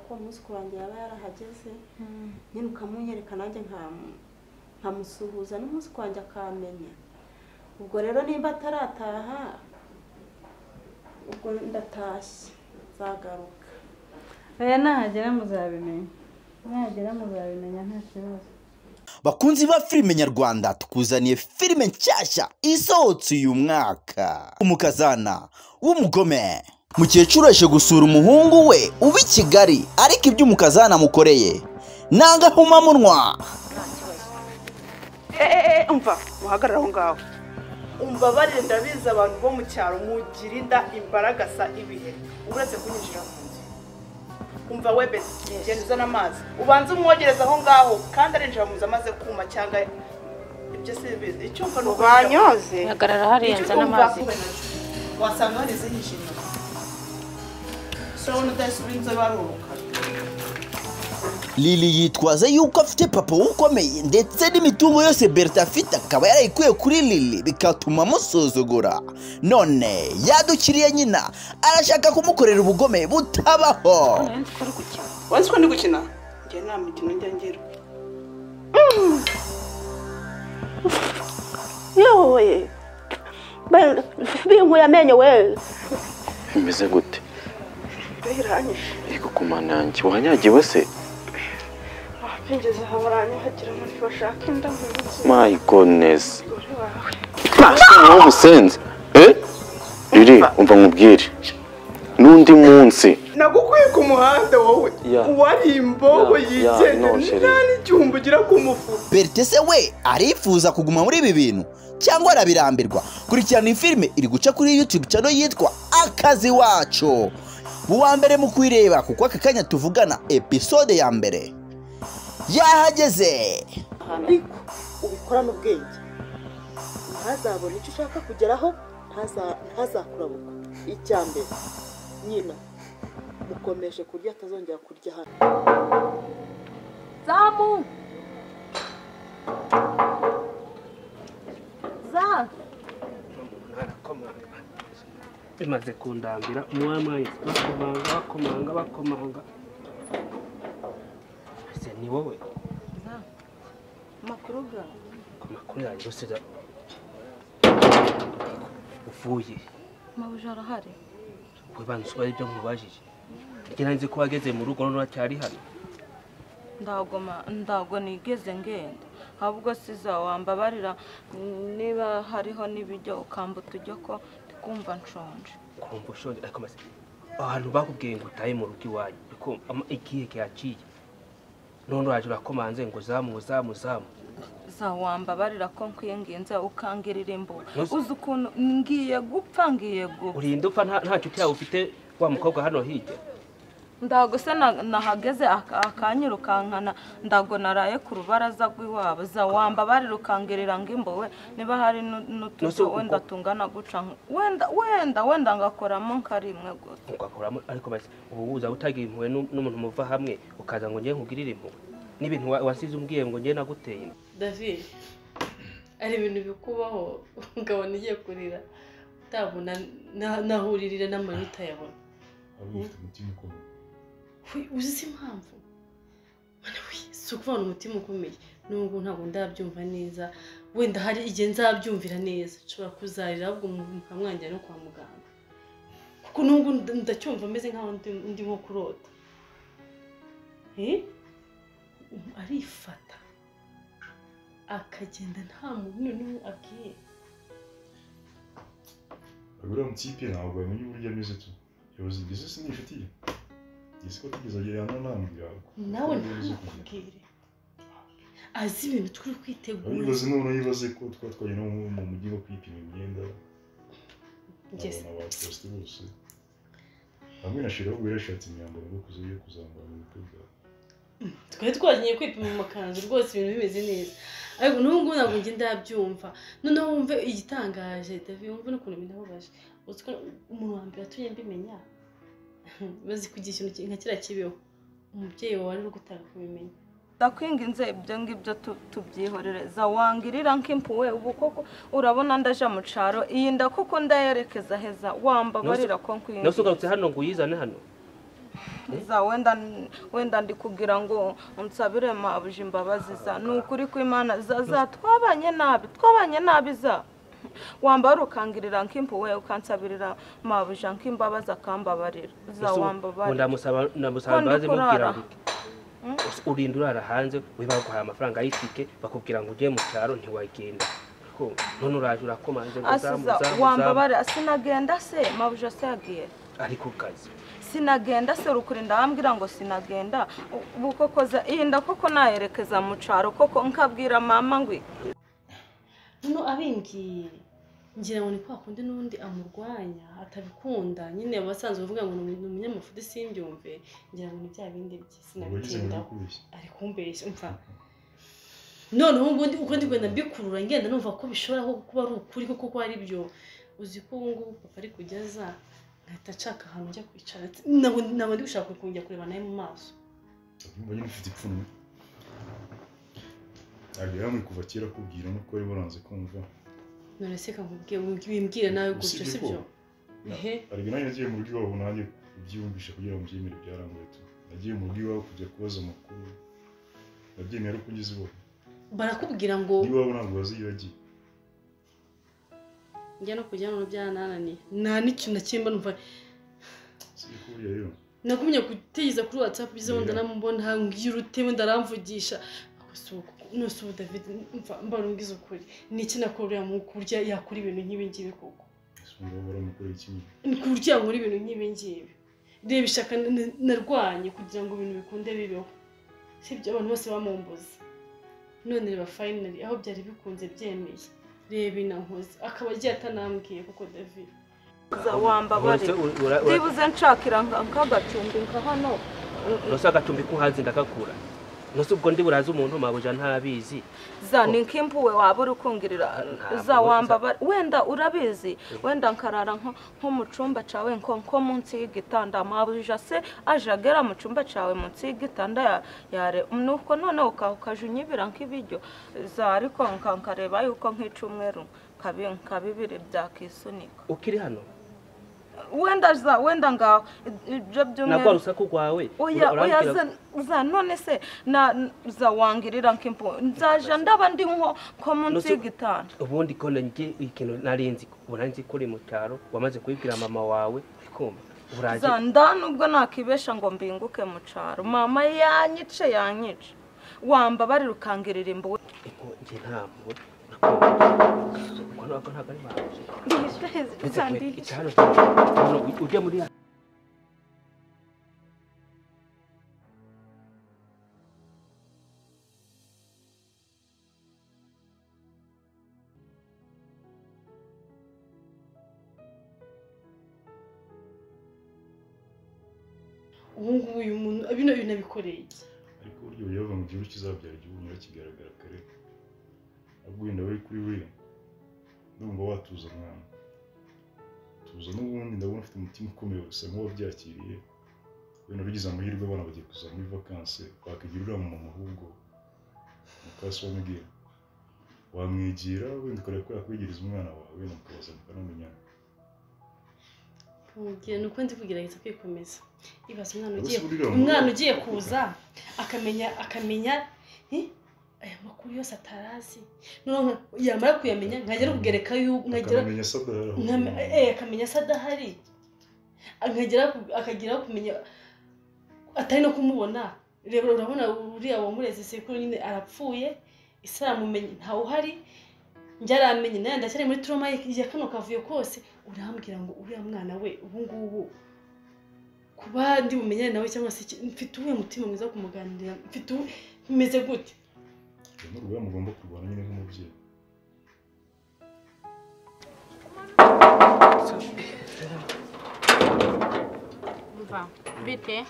ko umunsi kurangira yaba yarahageze nyine ukamunyereka nanjye nkamusuhuza n'umunsi kwanjye akamenya ubwo rero nimba atarataha ubwo ndatashye zagaruka nahagera muzabimenya nta kibazo. Bakunzi ba filime nyarwanda tukuzaniye filime nshyashya isohotse uyu mwaka. Umukazana w'umugome mukecuru aje gusura umuhungu we ubi Kigali ariko ibyo umukazana amukoreye nanga huma munwa. Umva uhagarara aho ngaho umva barire ndabiza abantu bo mu cyaro mugirinda imbaraga sa ibihe uretse kunyinjira mu nzu. Umva webe genda n'amazi ubanze umwogereza aho ngaho kandi arinjira mu nzu amaze kuma cyangwa ibyo sibizi icyo mva banyoze hagarara hariya nza n'amazi wasanga hari zihishimye so n'udasubiza baruka. Lili yitwaza yuko afite papa ukomeye ndetse n'imitungo yose Berta afite akaba yarayikuye kuri Lili bikatuma amusuzugura. None yadukiriye nyina arashaka kumukorera ubugome butabaho. Wazi ko ndi gukina ngiye nta mikino njya ngira. Yowe binkuye amenyo we bimeze gute? Biranye Ego kumanangi wanyagiwe se? Pingeze habaranye hagira ngo bashaka inda mu nzu. My goodness. Wo musenze. Riri umva nkubwire. Nundi munsi. Nagukuye ku muhanda wowe. Wari imbobo yigende nani cyumba gira ku mufu. Berta se we arifuza kuguma muri ibi bintu cyangwa arabirambirwa? Kurikirana filime iri guca kuri YouTube channel yitwa Akazi Wacu. Buwa mbere mu kwireba kuko aka kanya tuvugana episode ya mbere yahageze. ariko ubikorana ubwenge ntazabona icyo ushaka kugeraho ntazakurabuka. Icyambere nyina mukomeje kurya atazongera kurya hano. Zamu za bimaze kundambira umwamaye bakomanga ese ni wowe makuru ga amakuru yanjye yose uvuye mabuja arahari we bansubira ibyo nkubajije ngira nzi ko wageze mu rugo none cyari hano ndago nigeze ngenda ahubwo siza wambabarira niba hariho n'ibijyo ukambuta ujyo ko kumva nshonje. Kumva ushonje ariko mase abantu bakubwiye ngo utaye mu rugo iwanyu ariko igihe cyaciye none waje urakomanze ngo zamu za wambabarira ko nkwiyengenza ukangirira imbo uzi ukuntu ngiye gupfa urinda upfa nta nshuti yawe ufite wa mukobwa hano hirya. Ndago se nahageze akanyirukankana ndago naraye ku rubaraza rw'iwabo za wambabarira ukangirira ngimbowe niba hari n'utuzo wenda tungana guca wenda ngakoramo nkarimwe gusa ugakoramo ariko base ubu uza utagira impuwe n'umuntu muva hamwe ukaza ngo ngiye nkugirire impuwe n'ibintu wasize umbwiye ngo ngiye naguteye. David ari ibintu bikubaho ngabona igiye kurira utabona nahuririra n'amanota yabona uzi impamvu mana si ukuvana umutima ukomeye nubwo ntabwo ndabyumva neza wenda hari igihe nzabyumvira neza nshobora kuzarira ahubwo mukamwangira no kwa muganga kuko nubwo ndacyumva meze nkaho ndi nko kurota arifata akagenda nta muntu n'umwe abwiye. Uriya mutipe ntabwo yamenye uburyo ameze tu yabuze igeze se n'ifitiye ese ko tugeze agera hano nambwira nawe ntakubwire azi ibintu turi kwitegura. Yibaze ko twatwaye no mu mujyi wo kwipima imyenda ngeze abaposte bose hamwe na shira ubwo yashatse imyambaro yo kuzambara mu bukwe. Twari twagiye kwipima mu makanzu rwose ibintu bimeze neza ariko n'ubwo ntabwo nge ndabyumva noneho wumve igitangaje David wumve n'ukuntu binababaje uziko umuntu wa mbere atumye mbimenya bazi kugira ikintu nka kira kibeho umubyeyi wawe ari gutaka kubimenya. Ndakwinginze ibyo ngibyo tubyihorereza wangirira nk'impuwe ubu koko urabona ndaje mu caro iyi nda koko ndayerekeza heza wambabarira ko nkwinginze. Nasugarutse hano ngo uyizane hano za wenda ndi kugira ngo unsabire mabuje imbabazi za nukuri ko Imana za twabanye nabi za wamba rukangirira nk'impuwe ukansabirira mabuje nk'imbabazi akambabarira za wamba bari ndamusaba imbabazi mubwira ngo urinda urara hanze wibaguhaye amafaranga y'itike bakubwira ngo uje mu cyaro ntiwagenda ko none uraje urakomanze ngo asiza wamba bari asinagenda se mabuje asagiye ari ku kazi sinagenda se rukurinda ambwira ngo sinagenda uko koza inda koko nayerekeza mu cyaro koko nkabwira mama ngwi no abimbwiye ngira ngo ni kwa kundi n'undi amurwanya atabikunda nyine abasanzwe bavuga ngo ni umunyamafuti simbyumve ngira ngo ni bya bindi by'isinabitinda ari kumbeshya umva none ubundi uko ndi kwenda mbikurura ngenda numva ko bishobora kuba ari ukuri kuko ari byo uzi ko ubu ngubu papa ari kugeza nkahita nshaka ahantu njya kwicara ntabwo ndi gushaka kujya kureba nawe mu maso mbonye ufite ipfunwe ntabwo yamwe kuva kera kubwira nuko ari buranze kumva none se wimbwire nawe gutyo sibyo ariko nanjye nagiye mu rugo iwabo nanjye kubyiyumvisha kugira ngo mbyemere byarangoye nagiye mu rugo iwabo kujya kubaza amakuru nabyemera ko ngize iwabo barakubwira ngo niba waba ntabwo waziyagiye njya no kujya mu byanananiye nta n'ikintu na kimwe numva sikuriya rero nakumenya gutegeza kuri WhatsApp bizo ndanamubona hangira uteme ndaramvugisha nose ubu David mbarungiza ukuri niki nakorera mu kurya yakora ibintu nk'ibi ngibi koko kurya nkora ibintu nk'ibi ngibi reba ishaka narwanye kugira ngo ibintu bikunde bibeho sibyo abantu bose bamumbuza none reba finally aho byari bikunze byemeye reba inankoze akaba agiye atanambwiye kuko David wamba bari ndibuze nshakira nk'agacumbi nka hano nose agacumbi ko hanze ndakakura nose ubwo ndi buraza umuntu mabuja ntabizi za ni nk'impuwe waba uri kungirira za wamba wenda urabizi wenda nkarara nko mu cyumba cyawe nko munsi y'igitanda mabuja se ajagera mu cyumba cyawe munsi y'igitanda yare nuko none ukajunyibira nk'ibiryo za ariko nkareba yuko nk'icumweru kabibiri byakisunika ukiri hano wenda ngaho ibyo byumwe nako rusaku rwawe oya za none se za wangirira nk'impu nzaje ndaba ndi nko munsi y'igitanda ubundi ko ngiye ikintu narinzi uburanzi kuri mu cyaro wamaze kubibwira mama wawe bikomba uraje za ndanubwo nakibesha ngo mbinguke mu cyaro mama yanyice wamba bari rukangirira imbu nje ntabwo nako ntabwo ari mabuja icyaro ujya muri ubu uyu muntu bino bintu abikoreye ariko buryo yava mu gihugu kizabyara igihugu nyirakigaragara kare abwinda we kuri we ndumva watuza mwana tuza n'ubundi ndabona ufite umutima ukomeye gusa nk'uwabyakiriye wenda bigize amahirwe abana bagiye kuza muri vakanse bakagira uriya mu mama ahubwo mukasi wa Miguel wamwigira wenda ukareba ko yakwegereza umwana wawe wenda mukabaza mukanamenyana ugiye nuko ndi kugira ahita kwikomeza ibaza umwana ugiye kuza akamenya aya makuru yose atarazi none yamara kuyamenya nkagera kugereka akamenya sadahari akagira kumenya atari no kumubona rero urabona uriya wamureze sekuru nyine arapfuye isaramumenye ntawe uhari njaramenye naye ndacyari muri trauma ya kano kavuyo kose urambwira ngo uriya mwana we ubu ngubu kuba ndi mumenyane nawe cyangwa se mfite uwe mutima mwiza kumuganirira mfite meze gute n'urubuga mugomba kurwana nyine nk'umubyeyi mva bite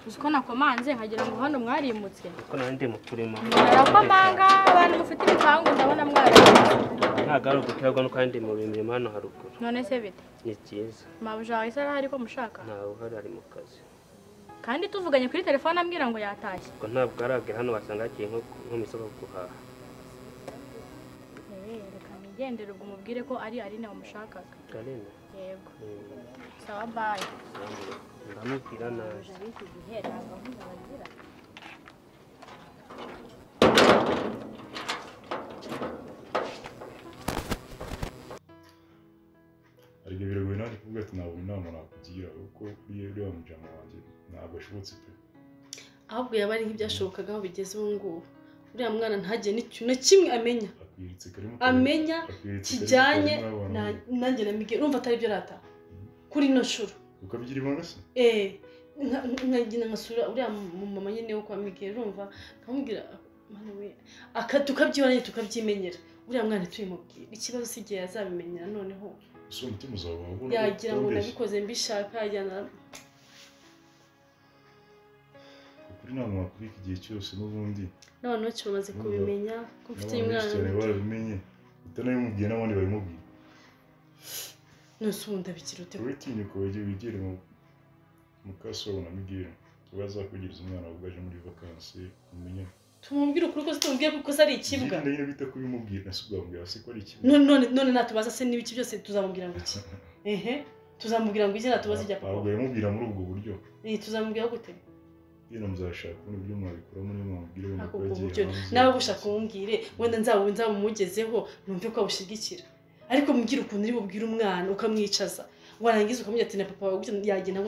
uko nakomanze nkagira ngo hano mwarimutse ko nandi mu turimo narakomanga abantu mufite ibipangu ndabona mwarimutse ntagaruka guterwa no kandi mu bintu hano haruguru none se bite ni cyiza mabuja wawe se ariko mushaka ntawe uhari ari mu kazi kandi tuvuganye kuri telefone ambwira ngo yatashye ko ntabwo aragera hano wasanga yagiye nko mu isoko guhaha wigendere ubwo umubwire ko ari Aline wamushakaga. Aline. Yego. Sawa bye. Ndamubwira naje. Iki gihe ntabwo muzabagira. ariko biragoye nanjye kuvuga ati ntabwo inama nakugira kuko uriya mujama wanjye ntabwo ashobotse pe. ahubwo yaba ari nk'ibyashobokaga aho bigeze ubu ngubu uriya mwana ntagiye n'ikintu na kimwe amenya kijyanye nanjye na Miguel urumva atari byo rata kuri ino shuro ukabigira ibanga se nkagina ngasura uriya mama nyine wo kwa Miguel urumva nkamubwira mwana we tukabyibonye tukabyimenyera uriya mwana tuyimubwira ikibazo sigiye yazabimenyera noneho so umutima uzawe yagira ngo nabikoze mbishaka yajyana kuri nta muntu wakubika igihe cyose n'ubundi n'abantu benshi bamaze kubimenya ko mfite umwana barabimenye utanabimubwiye n'abandi babimubwiye nose ubundi abikira ute uratinyuka wegere mu kaso na Miguel bazakugiriza umwana wabugaje muri vacances umenye tumubwira ukuri ko tumubwiye kuko ari ikibwa ndanye bita kubimubwira nasubwambwira se ko ari ikibwa none natubaza se n'ibiki byose tuzamubwira ngo iki tuzamubwira ngo iki natubaza ijya papa ahubwo yamubwira muri ubwo buryo tuzamubwira gute yena muzashaka n'ibyo mwabikora muri mwabwire ngo nawe gushaka umbwire wenda nzabumugezeho numve ko abushigikira ariko mubwira ukuntu uri bubwire umwana ukamwicaza warangiza ukamubwira ati na papa wawe yagenda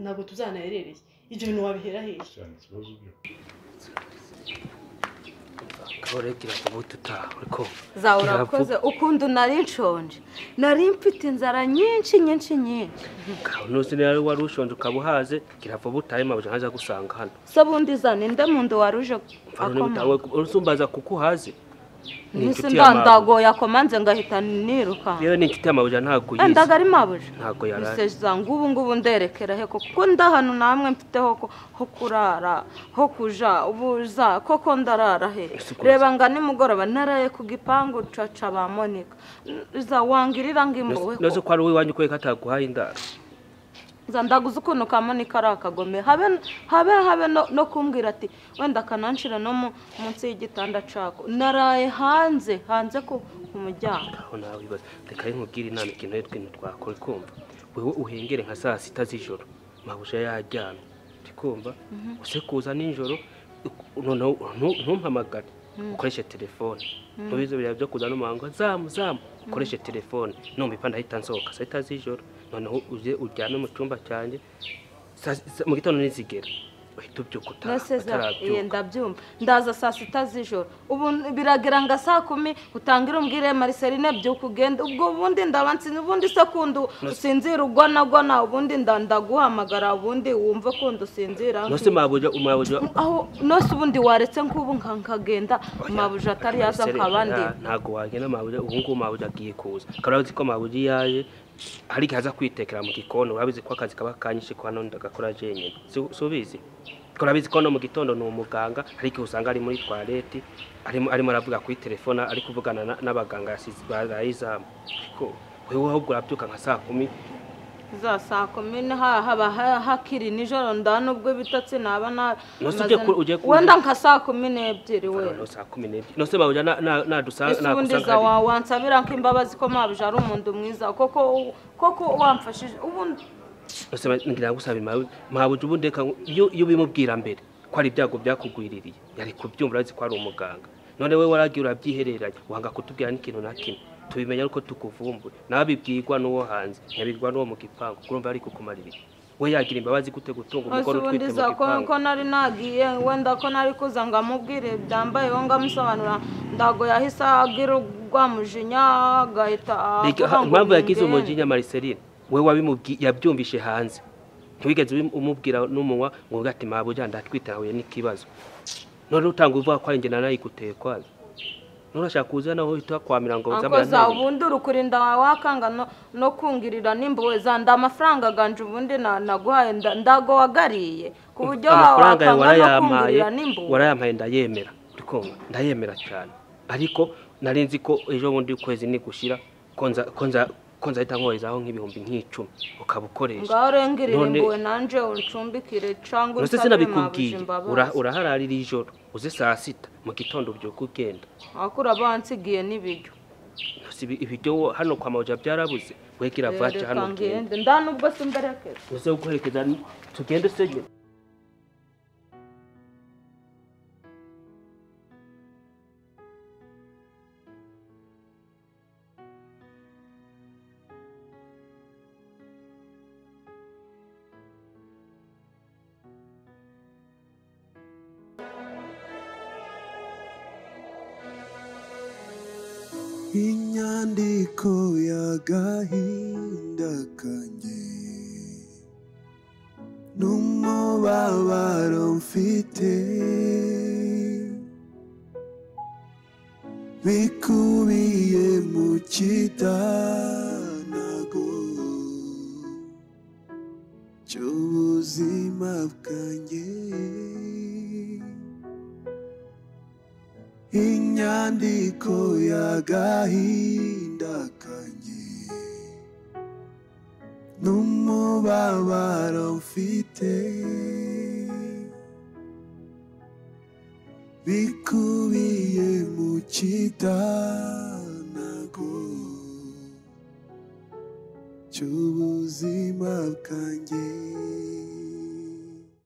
ntabwo tuzanaherereye ibyo bintu wabihera hehe cyane ikibazo byo Korekira kubututa uriko urakoze ukundu nari nshonje nari mfite inzara nyinshi nuzi rero wari ushonje ukabuhaze kirava butaye mabuje nkaza gusanga hano so bundi zane nde mundu waruje akoma urusumbaza kukuhaze nisi ndandago yakomanze ngahita niruka yewe ni inshuti y'amabuje ntago yize ndaga ari mabuje ntago yaraje seza ngubu nderekera he koko ndahano namwe mfiteho ho kurara ho kuja ubuza koko ndarara he reba nga nimugoroba naraye ku gipangu caca ba Monica za wangirira ngimbowe noze ko ari we wanyu kweka ataguhaye indaro zandaguza ukuntu ka Monica arakagome habe no kumbwira ati wenda kananshira no munsi y'igitanda cako naraye hanze ku mujyanga aho nawe bibaza reka nkubwira inama ikintu y'itwintu twakora kumva wewe uhengere nka saa 6 z'ijoro mabuje yajyana ndikumva use kuza ninjoro ntumpamagare ukoreshe telefone mubizo bya byo kuza no mango zamu ukoreshe telefone numva ipanda hita nsohoka saa 6 z'ijoro noneho uje ujyana mu cyumba cyanjye mu gitondo nizigera uhita ubyuka utarabyuka ndabyumva ndaza saa 6 z'ijoro ubu biragira nga saa 10 utangira umbwire Marceline byuka ugenda ubwo ubundi ndabansi ubundi sekundu usinzira ugona ubundi ndaguhamagara ubundi wumva ko ndusinzira nose mabuje aho nose ubundi waretse nk'ubu nkagenda mabuje atari yaza nkabandi ntago wagenda mabuje ubu ngo mabuje agiye kuza karazi ko mabuje yaje hari kaza kwitekera mu gikono urabizi ko akazi kaba kanyishe kwa none ndagakora jenyine subizi korabizi ko no mu gitondo no umuganga ariko usanga ari muri toilette arimo aravuga kuri telefone ari kuvugana n'abaganga yasize barayizamu ariko wewe ahubwo urabyuka nka saa 10 za saa 10 haba hakiri nijoro ndanubwo bitatse naba wenda nka saa 12 we no saa 12 no se babuja nadusanga ubundi wansabira nk'imbabazi ko mabuje ari umuntu mwiza koko wamfashije ubundi ose ngira gusaba mabuje ubundeka iyo bimubwira mbere ko ari ibyago byakugwiririye yari kubyumva azi ko ari umuganga none we waragiye urabyihereranye wanga kutubwira n'ikintu na kimwe tubimenya uko tukuvumbura nabibwirwa n'uwo hanze yabirwa n'uwo mu gipangu kurumva ari kukumarira we yagira imbabazi gute gutunga umugore utwite mu gipangu ko nari nagiye wenda ko nari kuza ngamubwire byambaye wo ngamusobanura ndago yahise agira urwamujinya gahita impamvu yagize umujinya Marceline we yabyumvishe hanze ntiwigeze umubwira n'umunwa ngo ugati mabuje ndatwite nawe n'ikibazo none utanga uvuga ko ari ngena nayi guteye kwazo nurashaka kuza naho uhita kwamira ngo zamara nawe ubundi urukurinda wakanga no kungirira nimbowe zanda amafaranga ganje ubundi naguhaye ndago wagariye ku buryo amafaranga warayampaye ndayemera ndikumva ndayemera cyane ariko narinzi ko ejo bundi kwezi ni gushira konza itankorezaho nk'ibihumbi nk'icumi ukabukoresha ngaho imbowe nanje uncumbikire cangwa sinabikubwiye urahararira ijoro uze saa 6 mu gitondo byuko ugenda akura bansigiye n'ibiryo ibiryo hano kwa mawuja byarabuze wekira vaca hano ngende ndanubwo simberekeza uze guherekeza tugende senye inyandiko y'agahinda kanjye n'umubabaro mfite bikubiye mu kidanago cy'ubuzima bwanjye inyandiko y'agahinda kanjye n'umubabaro mfite bikubiye mu kidanago cy'ubuzima bwanjye